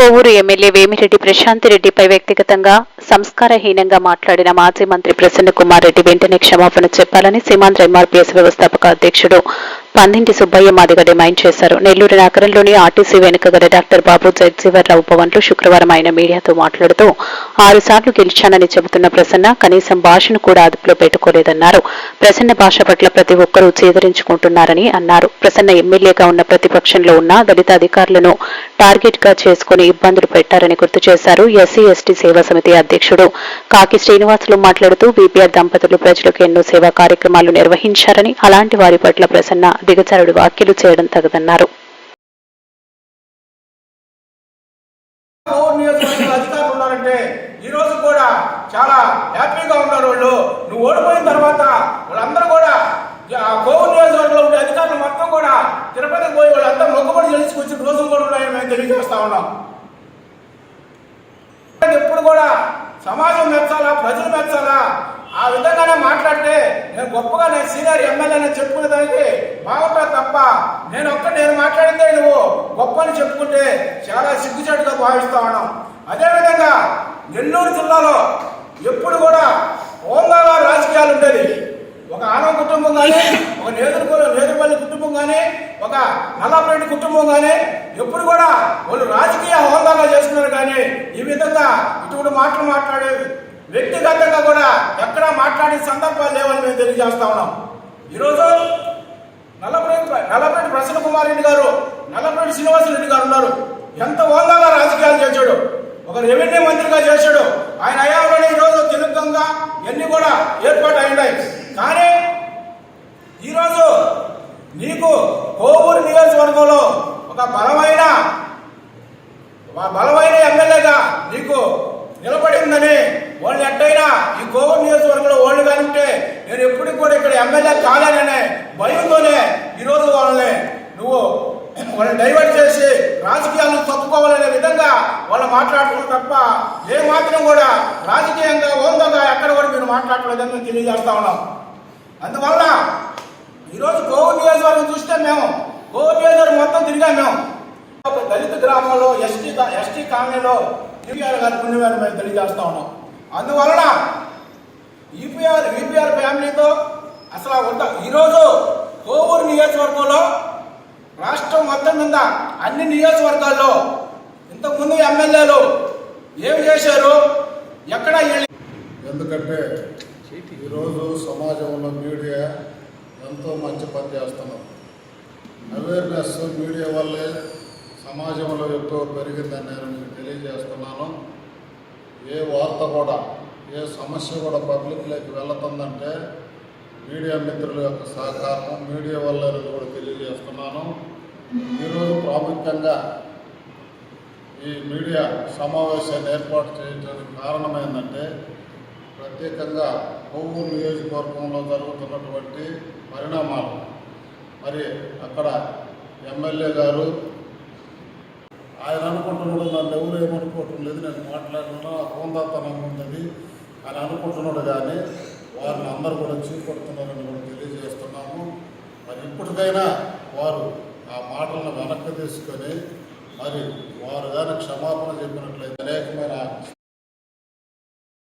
Kovur MLA Vemireddy ప్రశాంతిరెడ్డిపై వ్యక్తిగతంగా సంస్కారహీనంగా మాట్లాడిన మాజీ మంత్రి ప్రసన్న కుమార్ రెడ్డి వెంటనే క్షమాపణ చెప్పాలని సీమాంధ్ర ఎంఆర్పీఎస్ వ్యవస్థాపక అధ్యక్షుడు పందింటి సుబ్బయ్య మాదిగ డిమాండ్ చేశారు. నెల్లూరు నగరంలోని ఆర్టీసీ వెనుక గల డాక్టర్ బాబు జగజీవన్రావు భవన్లో శుక్రవారం ఆయన మీడియాతో మాట్లాడుతూ 6 సార్లు గెలిచానని చెబుతున్న ప్రసన్న కనీసం భాషను కూడా అదుపులో పెట్టుకోలేదన్నారు. ప్రసన్న భాష పట్ల ప్రతి ఒక్కరూ చేదరించుకుంటున్నారని అన్నారు. ప్రసన్న ఎమ్మెల్యేగా ఉన్న ప్రతిపక్షంలో ఉన్న దళిత అధికారులను టార్గెట్ గా చేసుకుని ఇబ్బందులు పెట్టారని గుర్తు చేశారు. ఎస్సీ ఎస్టీ సేవా సమితి అధ్యక్షుడు కాకి శ్రీనివాసులు మాట్లాడుతూ బీపీఆర్ దంపతులు ప్రజలకు ఎన్నో సేవా కార్యక్రమాలు నిర్వహించారని, అలాంటి వారి పట్ల ప్రసన్న దిగజారుడు వ్యాఖ్యలు చేయడం తగదన్నారు. ఈ రోజు కూడా చాలా హ్యాపీగా ఉన్నారు. నువ్వు ఓడిపోయిన తర్వాత వాళ్ళందరూ కూడా కోవూరు నియోజకవర్గంలో ఉండే అధికారులు మొత్తం కూడా తిరుపతికి పోయి వాళ్ళంతా మొక్కుబడి చేసుకొచ్చిన రోజులు కూడా ఉన్నాయని మేము తెలియజేస్తా ఉన్నాం. ఎప్పుడు కూడా సమాజం మెచ్చాలా, ప్రజలు మెచ్చాలా, ఆ విధంగానే మాట్లాడితే నేను గొప్పగా నేను సీనియర్ ఎమ్మెల్యేని చెప్పుకునేదానికి బాగుంటుంది తప్ప నేను మాట్లాడిందే నువ్వు గొప్ప అని చెప్పుకుంటే చాలా సిగ్గుచేటుగా భావిస్తా ఉన్నాం. అదేవిధంగా నెల్లూరు జిల్లాలో ఎప్పుడు కూడా హోందాగా రాజకీయాలు ఉండేది. ఒక ఆనవ కుటుంబం కానీ, ఒక నేదురుపల్లి కుటుంబం కానీ, ఒక నల్లపరెడ్డి కుటుంబం కానీ ఎప్పుడు కూడా వాళ్ళు రాజకీయ హోందాగా చేసుకున్నారు. కానీ ఈ విధంగా ఇటువంటి మాటలు మాట్లాడేది వ్యక్తిగతంగా కూడా ఎక్కడా మాట్లాడే సందర్భాలు లేవని మేము తెలియజేస్తా ఉన్నాం. ఈరోజు నల్లపరెడ్డి ప్రసన్న కుమార్ రెడ్డి గారు, నల్లపరెడ్డి శ్రీనివాసరెడ్డి గారు ఉన్నారు. ఎంత హోందాగా రాజకీయాలు చేశాడు, ఒక రెవెన్యూ మంత్రిగా చేశాడు. ఆయన హయాంలోనే ఈరోజు తెలుగుగా ఎన్ని కూడా ఏర్పాటు అయినాయి. కానీ ఈరోజు నీకు కోవూరు నియోజకవర్గంలో ఒక బలమైన ఎమ్మెల్యేగా నీకు నిలబడిందని వాళ్ళు ఎట్టయినా ఈ కోవూరు నియోజకవర్గంలో వాళ్ళు కానింటే నేను ఎప్పటికి కూడా ఇక్కడ ఎమ్మెల్యే కాలేననే భయంతోనే ఈరోజు వాళ్ళని డైవర్ట్ చేసి రాజకీయాలను తప్పుకోవాలనే విధంగా వాళ్ళు మాట్లాడుతున్నారు తప్ప ఏ మాత్రం కూడా రాజకీయంగా హోందాగా ఎక్కడ కూడా మీరు మాట్లాడలేదని మేము తెలియజేస్తా ఉన్నాం. అందువల్ల ఈరోజు కోవూరు నియోజకవర్గం చూస్తే మేము కోవూరు నియోజకవర్గం మొత్తం తిరిగాం. మేము ఒక దళిత గ్రామంలో ఎస్టీ కాలనీలో ఈపీఆర్ గారి పుణ్యమని మేము తెలియజేస్తా ఉన్నాం. అందువలన ఈపీఆర్ ఫ్యామిలీతో అసలు ఈరోజు కోవూరు నియోజకవర్గంలో రాష్ట్రం మొత్తం మీద అన్ని నియోజకవర్గాల్లో ఇంతకుముందు ఎమ్మెల్యేలు ఏమి చేశారు, ఎక్కడ ఎందుకంటే ఈరోజు సమాజంలో మీడియా ఎంతో మంచి పని చేస్తున్నాం. అవేర్నెస్ మీడియా వల్లే సమాజంలో ఎక్కువ పెరిగిందని నేను మీకు తెలియజేస్తున్నాను. ఏ వార్త కూడా, ఏ సమస్య కూడా పబ్లిక్లోకి వెళుతుందంటే మీడియా మిత్రుల యొక్క సహకారం, మీడియా వల్ల కూడా తెలియజేస్తున్నాను. ఈరోజు ప్రాముఖ్యంగా ఈ మీడియా సమావేశాన్ని ఏర్పాటు చేయడానికి కారణం ఏంటంటే ప్రత్యేకంగా కోవూరు నియోజకవర్గంలో జరుగుతున్నటువంటి పరిణామాలు. మరి అక్కడ ఎమ్మెల్యే గారు ఆయన అనుకుంటున్నాడు, నన్ను ఎవరు ఏమనుకోవటం లేదు, నేను మాట్లాడినా హోందాతనం ఉన్నది అని అనుకుంటున్నాడు. కానీ వారిని అందరూ కూడా చీకొడుతున్నారని కూడా తెలియజేస్తున్నాము. మరి ఇప్పటికైనా వారు ఆ మాటలను వెనక్కి తీసుకొని మరి వారు కానీ క్షమాపణ చెప్పినట్లయితే అనేకమైన